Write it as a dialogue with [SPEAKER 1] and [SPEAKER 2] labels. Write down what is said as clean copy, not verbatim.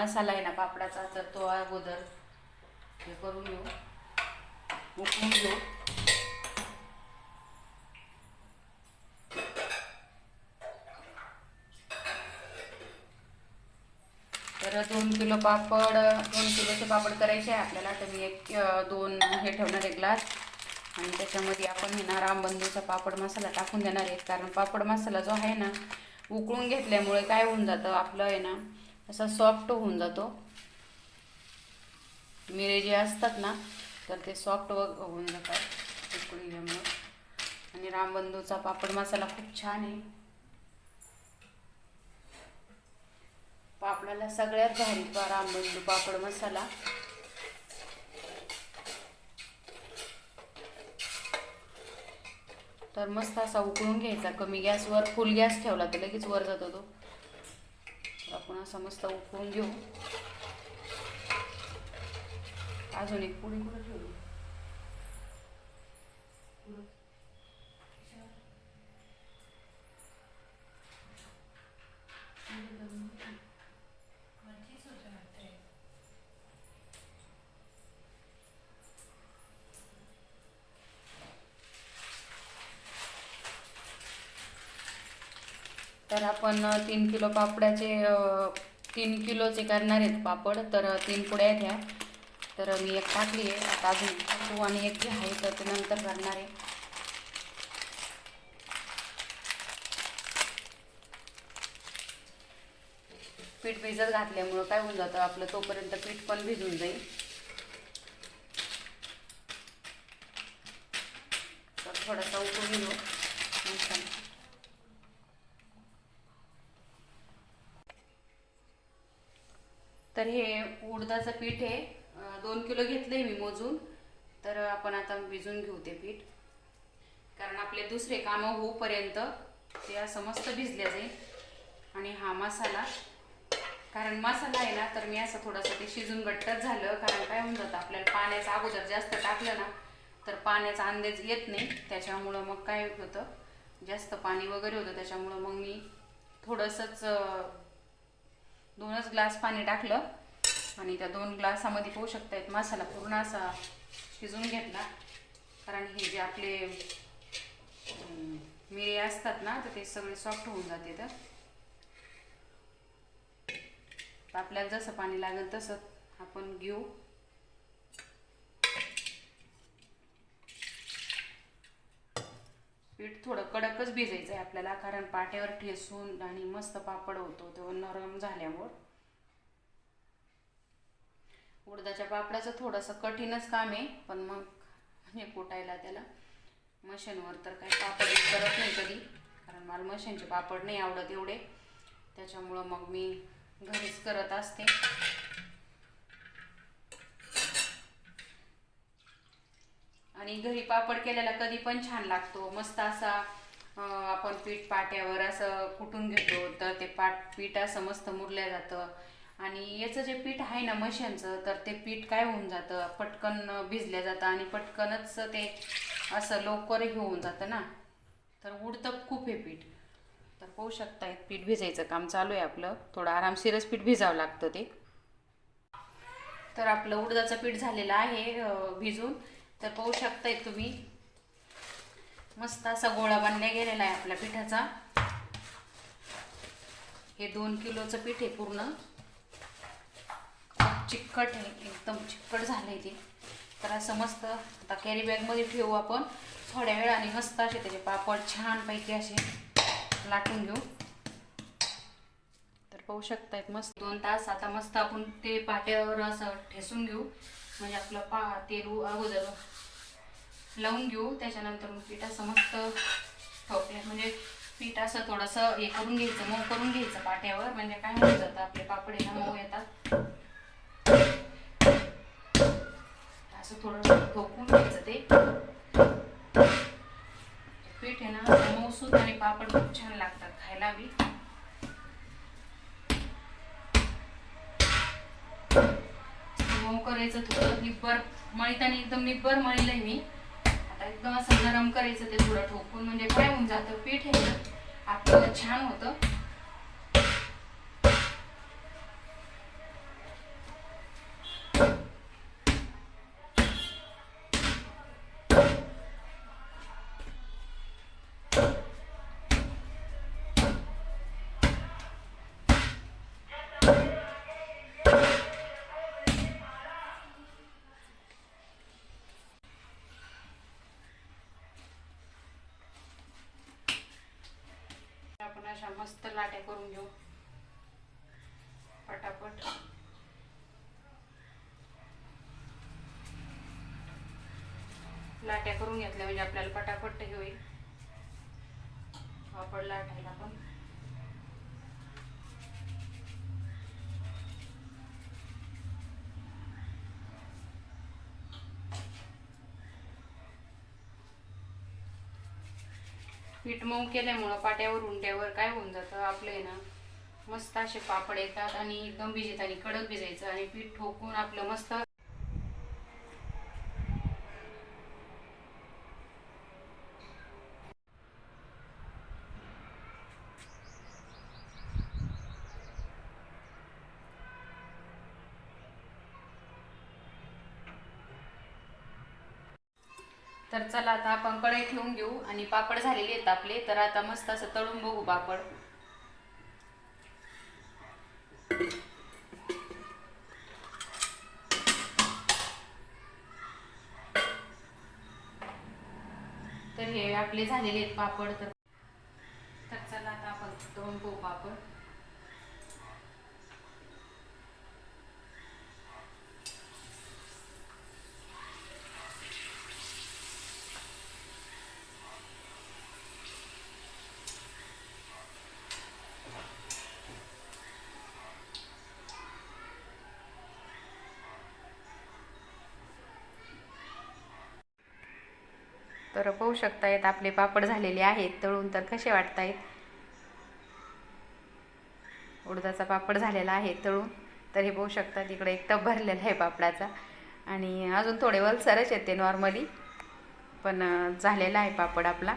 [SPEAKER 1] मसाला आहे ना पापडाचा, तर तो अगोदर हे करून घेऊ, उकळून घेऊ. तर 2 किलो पापड, 2 किलोचे पापड करायचे आहे आपल्याला. तर मी 2 हे ठेवणार आहे ग्लास, आणि त्याच्यामध्ये आपण हे ना रामबंधूचा पापड मसाला टाकून देणार आहे. कारण पापड मसाला जो आहे ना उकळून घेतल्यामुळे काय होऊन जातं आपलं आहे ना, असा सॉफ्ट होऊन जातो. मिरे जे असतात ना तर ते सॉफ्ट होऊन जातात उकळल्यामुळे. आणि रामबंधूचा पापड मसाला खूप छान आहे. पापडाला सगळ्यात भारी रामबंधू पापड मसाला. तर मस्त असा उकळून घ्यायचा कमी गॅसवर. फुल गॅस ठेवला तर लगेच वर जातो तो. तर आपण असा मस्त उकळून घेऊ. अजून एक पुडी कुठं ठेवली? तर आपण 3 किलो पापडाचे 3 किलोचे करणार आहेत पापड. तर 3 पुड्या घ्या. तर मी एक टाकली आहे, आता अजून टाकू, आणि एक जे आहे तर ते नंतर करणार आहे. पीठ भिजत घातल्यामुळं काय होऊन जातं आपलं, तोपर्यंत पीठ पण भिजून जाईल. तर थोडासा उकळून घेऊ. तर हे उडदाचं पीठ आहे, 2 किलो घेतलंय मी मोजून. तर आपण आता भिजून घेऊ ते पीठ, कारण आपले दुसरे कामं होऊपर्यंत ते असं मस्त भिजले जाईल. आणि हा मसाला, कारण मसाला आहे ना तर मी असं थोडंसं ते शिजून गट्टच झालं. कारण काय होऊन जातं आपल्याला पाण्याचं अगोदर जास्त टाकलं ना तर पाण्याचा अंदाज येत नाही. त्याच्यामुळं मग काय होतं, जास्त पाणी वगैरे होतं. त्याच्यामुळं मग मी थोडंसंच 2च ग्लास पाणी टाकलं, आणि त्या 2 ग्लासामध्ये पाहू शकतायत मसाला पूर्ण असा शिजून घेतला. कारण हे जे आपले मिरे असतात ना तर ते सगळे सॉफ्ट होऊन जाते. तर आपल्याला जसं पाणी लागेल तसं आपण घेऊ. पीठ थोडं कडकच भिजायचं आहे आपल्याला, कारण पाट्यावर ठेसून आणि मस्त पापड होतो तो नरम झाल्यामुळं. उडदाच्या पापडाचं थोडंसं कठीणच काम आहे, पण मग हे कुटायला त्याला मशीनवर तर काही पापड करत नाही कधी, कारण मला मशीनचे पापड नाही आवडत एवढे. त्याच्यामुळं मग मी घरीच करत असते. आणि घरी पापड केलेला कधी पण छान लागतो. मस्त असा आपण पीठ पाट्यावर असं कुटून घेतो तर ते पीठ असं मस्त मुरल्या जातं. आणि याचं जे पीठ आहे ना मशीनचं, तर ते पीठ काय होऊन जातं, पटकन भिजल्या जातं आणि पटकनच ते असं लवकर हे होऊन जातं ना. तर उडतं खूप हे पीठ. तर पाहू शकताय पीठ भिजायचं काम चालू आहे आपलं. थोडं आरामशीरच पीठ भिजावं लागतं ते. तर आपलं उडदाचं पीठ झालेलं आहे भिजून. तर पाहू शकताय तुम्ही मस्त असा गोळा बनल्या गेलेला आहे आपल्या पिठाचा. हे 2 किलोचं पीठ आहे पूर्ण. चिकट आहे, एकदम चिकट झालंय ते. तर असं मस्त आता कॅरी बॅगमध्ये ठेवू आपण. थोड्या वेळाने मस्त असे त्याचे पापड छानपैकी असे लाटून घेऊ. तर पाहू शकतायत मस्त 2 तास आता मस्त आपण ते पाट्यावर असं ठेसून घेऊ. म्हणजे आपलं तेल अगोदर लावून घेऊ, त्याच्यानंतर पीठ असं मस्त ठोकल्या, म्हणजे पीठ असं थोडंसं हे करून घ्यायचं, मऊ करून घ्यायचं पाट्यावर. म्हणजे काय होऊन जातं आपले पापड आहे ना मऊ येतात. असं थोडं ठोकून घ्यायचं ते पीठ आहे ना मऊसूत, आणि पापड खूप छान लागतात खायला बी. मऊ करायचं थोडं, निब्बर मळताना एकदम निब्बर मळलंय मी. आता एकदम असं नरम करायचं ते थोडं ठोकून. म्हणजे काय होऊन जातं पीठ आहे ना आपलं छान होतं. लाट्या करून घेऊ पटापट. लाट्या करून घेतल्या म्हणजे आपल्याला पटापट हे होईल पापड लाटायला पण. पीठ मऊ केल्यामुळं पाट्यावर उंट्यावर काय होऊन जातं आपलं ना, मस्त असे पापड येतात आणि एकदम भिजत आणि कडक भिजायचं आणि पीठ ठोकून आपलं मस्त. तर चला आता आपण कढई ठेवून घेऊ आणि पापड झालेले आहेत आपले. तर आता मस्त असं तळून बघू पापड. तर हे आपले झालेले आहेत पापड. तर चला आता आपण तळून बघू पापड. तर पाहू शकतायत आपले पापड झालेले आहेत तळून. तर कसे वाटतायत? उडदाचा पापड झालेला आहे तळून. तर हे पाहू शकता तिकडे एक टब भरलेला आहे पापडाचा आणि अजून थोडे वलसरच येते नॉर्मली, पण झालेला आहे पापड आपला.